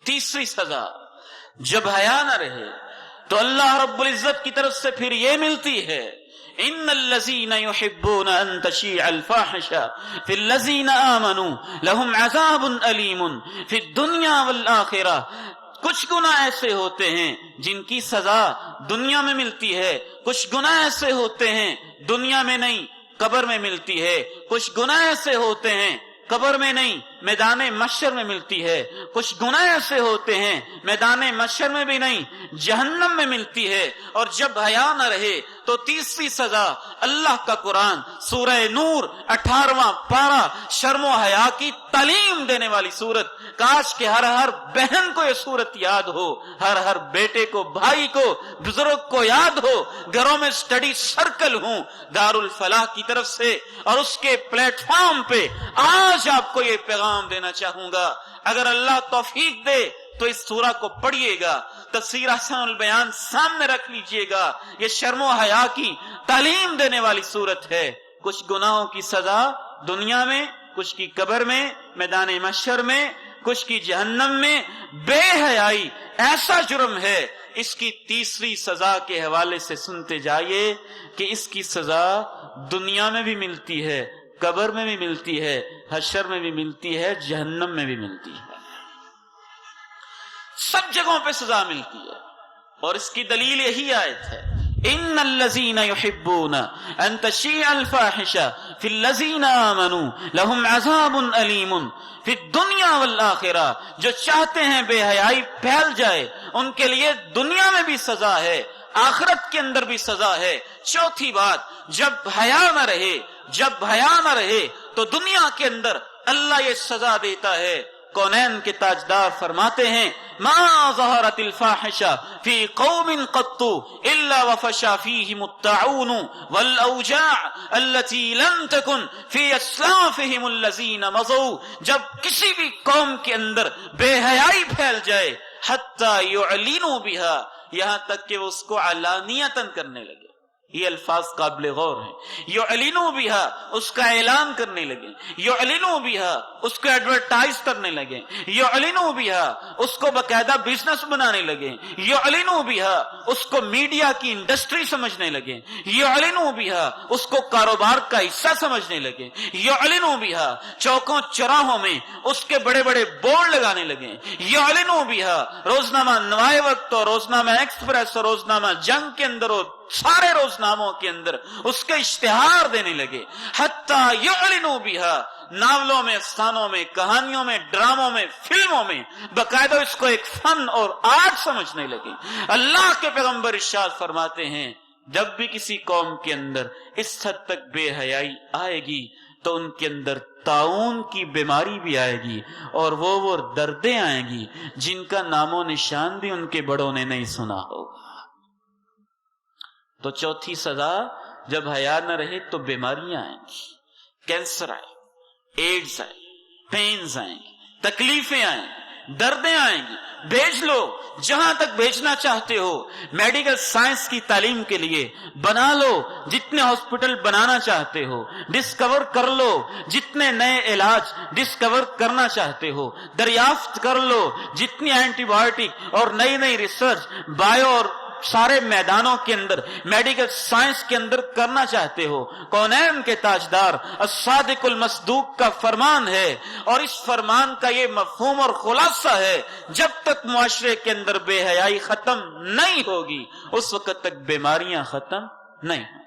تیسری سزا جب حیا نہ رہے تو اللہ رب العزت کی طرف سے پھر یہ ملتی ہے، ان الذین یحبون ان تشیع الفاحشہ فی الذین آمنوا لہم عذاب علیم فی الدنیا والآخرہ۔ کچھ گناہ ایسے ہوتے ہیں جن کی سزا دنیا میں ملتی ہے، کچھ گناہ ایسے ہوتے ہیں دنیا میں نہیں قبر میں ملتی ہے، کچھ گناہ ایسے ہوتے ہیں قبر میں نہیں میدان محشر میں ملتی ہے، کچھ گناہ ایسے ہوتے ہیں میدان محشر میں بھی نہیں جہنم میں ملتی ہے۔ اور جب حیا نہ رہے تو تیسری سزا اللہ کا قرآن سورہ نور 18واں پارہ شرم و حیا کی تعلیم دینے والی سورت۔ کاش کہ ہر بہن کو یہ سورت یاد ہو، ہر بیٹے کو، بھائی کو، بزرگ کو یاد ہو، گھروں میں سٹڈی سرکل ہوں دار الفلاح کی طرف سے، اور اس کے پلیٹ فارم پہ آج آپ کو یہ پیغام دینا چاہوں گا۔ اگر اللہ توفیق دے تو اس سورہ کو پڑھیے گا، تفسیر احسن البیان سامنے رکھ لیجئے گا، یہ شرم و حیا کی تعلیم دینے والی سورت ہے۔ کچھ گناہوں کی سزا دنیا میں، کچھ کی قبر میں، میدان محشر میں، کچھ کی جہنم میں۔ بے حیائی ایسا جرم ہے، اس کی تیسری سزا کے حوالے سے سنتے جائیے کہ اس کی سزا دنیا میں بھی ملتی ہے، قبر میں بھی ملتی ہے، حشر میں بھی ملتی ہے، جہنم میں بھی ملتی ہے، سب جگہوں پہ سزا ملتی ہے۔ اور اس کی دلیل یہی آیت ہے، ان الذین یحبون ان تشیع الفاحشہ فی الذین آمنوا لہم عذاب علیم فی الدنیا والآخرہ۔ جو چاہتے ہیں بے حیائی پھیل جائے ان کے لیے دنیا میں بھی سزا ہے، آخرت کے اندر بھی سزا ہے۔ چوتھی بات، جب حیا نہ رہے تو دنیا کے اندر اللہ یہ سزا دیتا ہے۔ کونین کے تاجدار فرماتے ہیں، ما ظہرت الفاحشہ فی قوم قط الا وفشا فیہم الطاعون والاوجاع التي لم تکن فی اسلافہم الذین مضوا۔ جب کسی بھی قوم کے اندر بے حیائی پھیل جائے، حتی یعلنوا بہا، یہاں تک کہ وہ اس کو علانیتاً کرنے لگے۔ یہ الفاظ قابل غور ہیں۔ یعلنوا بہا، اس کا اعلان کرنے لگے، یعلنوا بہا، اس کو ایڈورٹائز کرنے لگے، یعلنوا بہا، اس کو باقاعدہ بزنس بنانے لگے، یعلنوا بہا، اس کو میڈیا کی انڈسٹری سمجھنے لگے، یعلنوا بہا، اس کو کاروبار کا حصہ سمجھنے لگے، یعلنوا بہا، چوکوں چوراہوں میں اس کے بڑے بڑے بورڈ لگانے لگے، یعلنوا بہا، روزنامہ نوائے وقت اور روزنامہ ایکسپریس اور روزنامہ جنگ کے اندر اور سارے روزناموں کے اندر اس کے اشتہار دینے لگے، حتی یعلنوا بہا، ناولوں میں، افسانوں میں، کہانیوں میں، ڈراموں میں، فلموں میں باقاعدہ اس کو ایک فن اور آرٹ سمجھنے لگے۔ اللہ کے پیغمبر ارشاد فرماتے ہیں، جب بھی کسی قوم کے اندر اس حد تک بے حیائی آئے گی تو ان کے اندر طاعون کی بیماری بھی آئے گی، اور وہ دردیں آئیں گی جن کا نام و نشان بھی ان کے بڑوں نے نہیں سنا ہوگا۔ تو چوتھی سزا، جب حیا نہ رہے تو بیماریاں آئیں گی، کینسر آئے، ایڈز آئے، پینز آئیں گی، تکلیفیں آئیں گی، دردیں آئیں گی۔ بھیج لو جہاں تک بھیجنا چاہتے ہو، میڈیکل سائنس کی تعلیم کے لیے بنا لو جتنے ہاسپٹل بنانا چاہتے ہو، ڈسکور کر لو جتنے نئے علاج ڈسکور کرنا چاہتے ہو، دریافت کر لو جتنی اینٹی بایوٹک اور نئی ریسرچ بایو اور سارے میدانوں کے اندر میڈیکل سائنس کے اندر کرنا چاہتے ہو۔ کونین کے تاجدار الصادق المصدوق کا فرمان ہے، اور اس فرمان کا یہ مفہوم اور خلاصہ ہے، جب تک معاشرے کے اندر بے حیائی ختم نہیں ہوگی اس وقت تک بیماریاں ختم نہیں ہوں۔